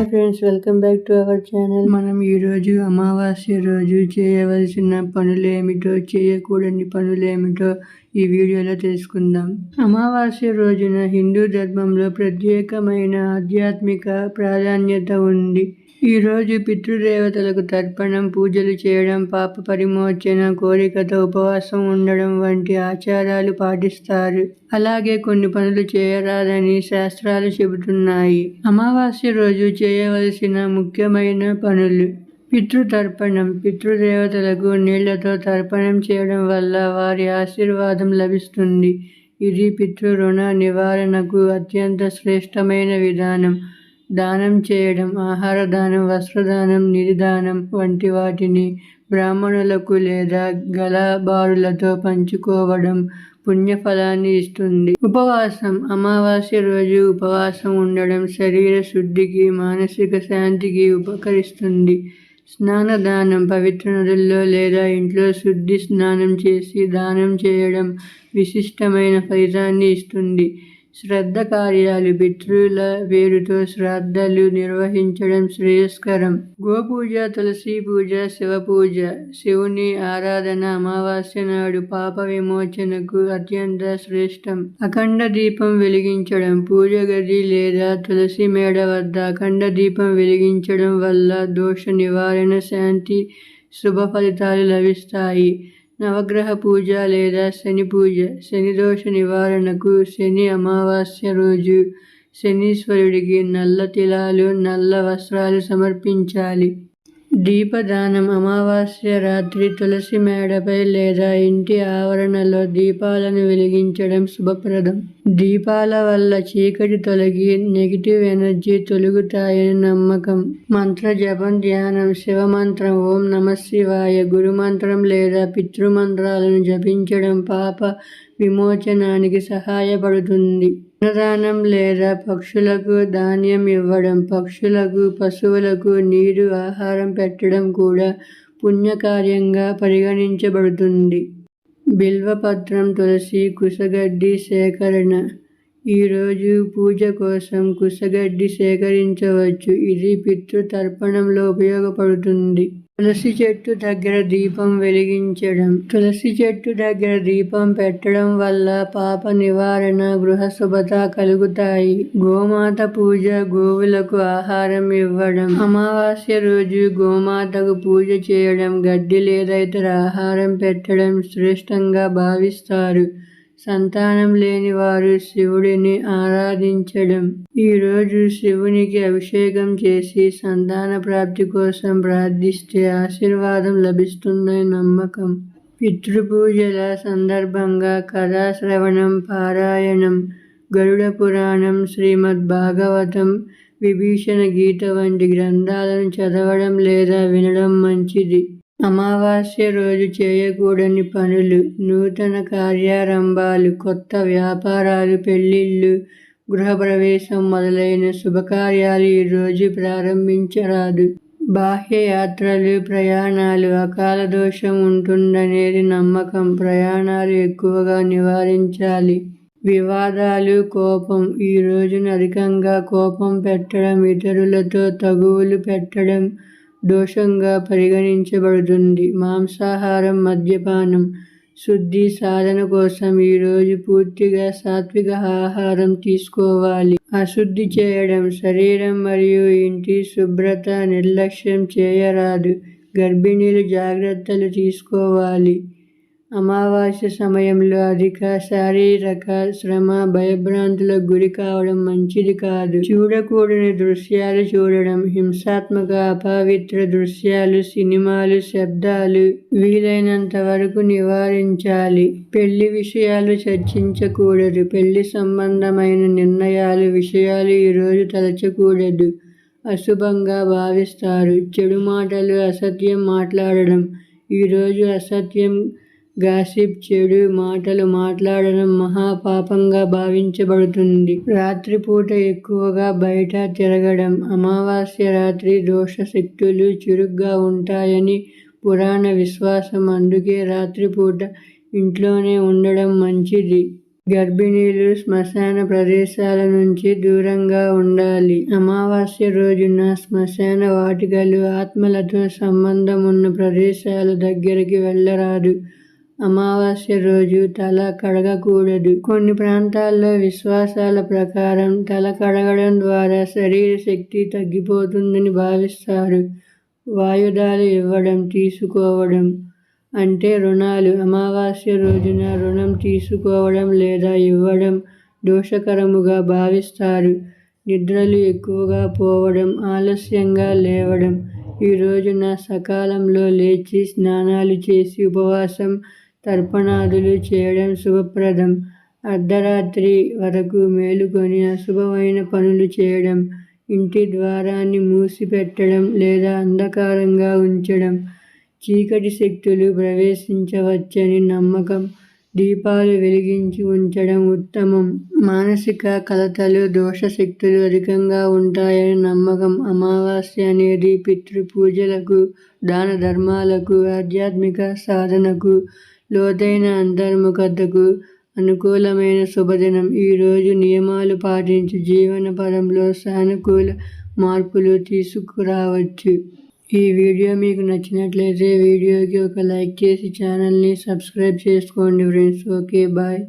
Hi friends, welcome back to our channel. మనం ఈరోజు అమావాస్య రోజు చేయవలసిన పనులేమిటో, చేయకూడని పనులేమిటో ఈ వీడియోలో తెలుసుకుందాం. అమావాస్య రోజున హిందూ ధర్మంలో ప్రత్యేకమైన ఆధ్యాత్మిక ప్రాధాన్యత ఉంది. ఈ రోజు పితృదేవతలకు తర్పణం, పూజలు చేయడం, పాప పరిమోచన కోరికతో ఉపవాసం ఉండడం వంటి ఆచారాలు పాటిస్తారు. అలాగే కొన్ని పనులు చేయరాదని శాస్త్రాలు చెబుతున్నాయి. అమావాస్య రోజు చేయవలసిన ముఖ్యమైన పనులు: పితృతర్పణం. పితృదేవతలకు నీళ్లతో తర్పణం చేయడం వల్ల వారి ఆశీర్వాదం లభిస్తుంది. ఇది పితృ రుణ నివారణకు అత్యంత శ్రేష్టమైన విధానం. దానం చేయడం: ఆహార దానం, వస్త్రదానం, నిధి దానం వంటి వాటిని బ్రాహ్మణులకు లేదా గలబారులతో పంచుకోవడం పుణ్యఫలాన్ని ఇస్తుంది. ఉపవాసం. అమావాస్య రోజు ఉపవాసం ఉండడం శరీర శుద్ధికి, మానసిక శాంతికి ఉపకరిస్తుంది. స్నానదానం. పవిత్ర నదుల్లో లేదా ఇంట్లో శుద్ధి స్నానం చేసి దానం చేయడం విశిష్టమైన ఫలితాన్ని ఇస్తుంది. శ్రద్ధ కార్యాలు. పితృల పేరుతో శ్రాద్ధాలు నిర్వహించడం శ్రేయస్కరం. గోపూజ, తులసి పూజ, శివ పూజ. శివుని ఆరాధన అమావాస్య నాడు పాప విమోచనకు అత్యంత శ్రేష్టం. అఖండ దీపం వెలిగించడం. పూజ గది లేదా తులసి మేడ వద్ద అఖండ దీపం వెలిగించడం వల్ల దోష నివారణ, శాంతి, శుభ ఫలితాలు లభిస్తాయి. నవగ్రహ పూజ లేదా శని పూజ. శని దోష నివారణకు శని అమావాస్య రోజు శనీశ్వరుడికి నల్ల తిలాలు, నల్ల వస్త్రాలు సమర్పించాలి. దీపదానం. అమావాస్య రాత్రి తులసి మేడపై లేదా ఇంటి ఆవరణలో దీపాలను వెలిగించడం శుభప్రదం. దీపాల వల్ల చీకటి తొలగి నెగిటివ్ ఎనర్జీ తొలగుతాయని నమ్మకం. మంత్ర జపం, ధ్యానం. శివమంత్రం, ఓం నమఃశివాయ, గురుమంత్రం లేదా పితృమంత్రాలను జపించడం పాప విమోచనానికి సహాయపడుతుంది. అన్నదానం లేదా పక్షులకు ధాన్యం ఇవ్వడం. పక్షులకు, పశువులకు నీరు, ఆహారం పెట్టడం కూడా పుణ్యకార్యంగా పరిగణించబడుతుంది. బిల్వపత్రం, తులసి, కుశగడ్డి సేకరణ. ఈరోజు పూజ కోసం కుశగడ్డి సేకరించవచ్చు. ఇది పితృతర్పణంలో ఉపయోగపడుతుంది. తులసి చెట్టు దగ్గర దీపం వెలిగించడం. తులసి చెట్టు దగ్గర దీపం పెట్టడం వల్ల పాప నివారణ, గృహ శుభత కలుగుతాయి. గోమాత పూజ. గోవులకు ఆహారం ఇవ్వడం. అమావాస్య రోజు గోమాతకు పూజ చేయడం, గడ్డి లేదా ఇతర ఆహారం పెట్టడం శ్రేష్టంగా భావిస్తారు. సంతానం లేని వారు శివుడిని ఆరాధించడం. ఈరోజు శివునికి అభిషేకం చేసి సంతాన ప్రాప్తి కోసం ప్రార్థిస్తే ఆశీర్వాదం లభిస్తుందని నమ్మకం. పితృపూజల సందర్భంగా కథా శ్రవణం, పారాయణం, గరుడ పురాణం, శ్రీమద్ భాగవతం, విభీషణ గీత వంటి గ్రంథాలను చదవడం లేదా వినడం మంచిది. అమావాస్య రోజు చేయకూడని పనులు: నూతన కార్యారంభాలు, కొత్త వ్యాపారాలు, పెళ్లిళ్ళు, గృహప్రవేశం మొదలైన శుభకార్యాలు ఈ రోజు ప్రారంభించరాదు. బాహ్య యాత్రలు, ప్రయాణాలు. అకాల దోషం ఉంటుందనేది నమ్మకం. ప్రయాణాలు ఎక్కువగా నివారించాలి. వివాదాలు, కోపం. ఈ రోజున అధికంగా కోపం పెట్టడం, ఇతరులతో తగువులు పెట్టడం దోషంగా పరిగణించబడుతుంది. మాంసాహారం, మద్యపానం. శుద్ధి సాధన కోసం ఈరోజు పూర్తిగా సాత్విక ఆహారం తీసుకోవాలి. అశుద్ధి చేయడం. శరీరం మరియు ఇంటి శుభ్రత నిర్లక్ష్యం చేయరాదు. గర్భిణీలు జాగ్రత్తలు తీసుకోవాలి. అమావాస్య సమయంలో అధిక శారీరక శ్రమ, భయభ్రాంతులకు గురి కావడం మంచిది కాదు. చూడకూడని దృశ్యాలు చూడడం. హింసాత్మక, అపవిత్ర దృశ్యాలు, సినిమాలు, శబ్దాలు వీలైనంత వరకు నివారించాలి. పెళ్లి విషయాలు చర్చించకూడదు. పెళ్లి సంబంధమైన నిర్ణయాలు, విషయాలు ఈరోజు తలచకూడదు. అశుభంగా భావిస్తారు. చెడు మాటలు, అసత్యం మాట్లాడడం. ఈరోజు అసత్యం, గాసిప్, చెడు మాటలు మాట్లాడడం మహాపాపంగా భావించబడుతుంది. రాత్రిపూట ఎక్కువగా బయట తిరగడం. అమావాస్య రాత్రి దోష శక్తులు చురుగ్గా ఉంటాయని పురాణ విశ్వాసం. అందుకే రాత్రిపూట ఇంట్లోనే ఉండడం మంచిది. గర్భిణీలు శ్మశాన ప్రదేశాల నుంచి దూరంగా ఉండాలి. అమావాస్య రోజున శ్మశాన వాటికలు, ఆత్మలతో సంబంధం ఉన్న ప్రదేశాల దగ్గరికి వెళ్ళరాదు. అమావాస్య రోజు తల కడగకూడదు. కొన్ని ప్రాంతాల్లో విశ్వాసాల ప్రకారం తల కడగడం ద్వారా శరీర శక్తి తగ్గిపోతుందని భావిస్తారు. వాయుదాలు ఇవ్వడం, తీసుకోవడం అంటే రుణాలు. అమావాస్య రోజున రుణం తీసుకోవడం లేదా ఇవ్వడం దోషకరముగా భావిస్తారు. నిద్రలు ఎక్కువగా పోవడం, ఆలస్యంగా లేవడం. ఈ రోజున సకాలంలో లేచి స్నానాలు చేసి ఉపవాసం, తర్పణాదులు చేయడం శుభప్రదం. అర్ధరాత్రి వరకు మేలుకొని అశుభమైన పనులు చేయడం, ఇంటి ద్వారాన్ని మూసిపెట్టడం లేదా అంధకారంగా ఉంచడం చీకటి శక్తులు ప్రవేశించవచ్చని నమ్మకం. దీపాలు వెలిగించి ఉంచడం ఉత్తమం. మానసిక కలతలు, దోషశక్తులు అధికంగా ఉంటాయని నమ్మకం. అమావాస్య అనేది పితృపూజలకు, దాన ధర్మాలకు, ఆధ్యాత్మిక సాధనకు, లోతైన అంతర్ముఖతకు అనుకూలమైన శుభదినం. ఈరోజు నియమాలు పాటించి జీవన పదంలో సానుకూల మార్పులు తీసుకురావచ్చు. ఈ వీడియో మీకు నచ్చినట్లయితే వీడియోకి ఒక లైక్ చేసి ఛానల్ని సబ్స్క్రైబ్ చేసుకోండి ఫ్రెండ్స్. Okay, bye.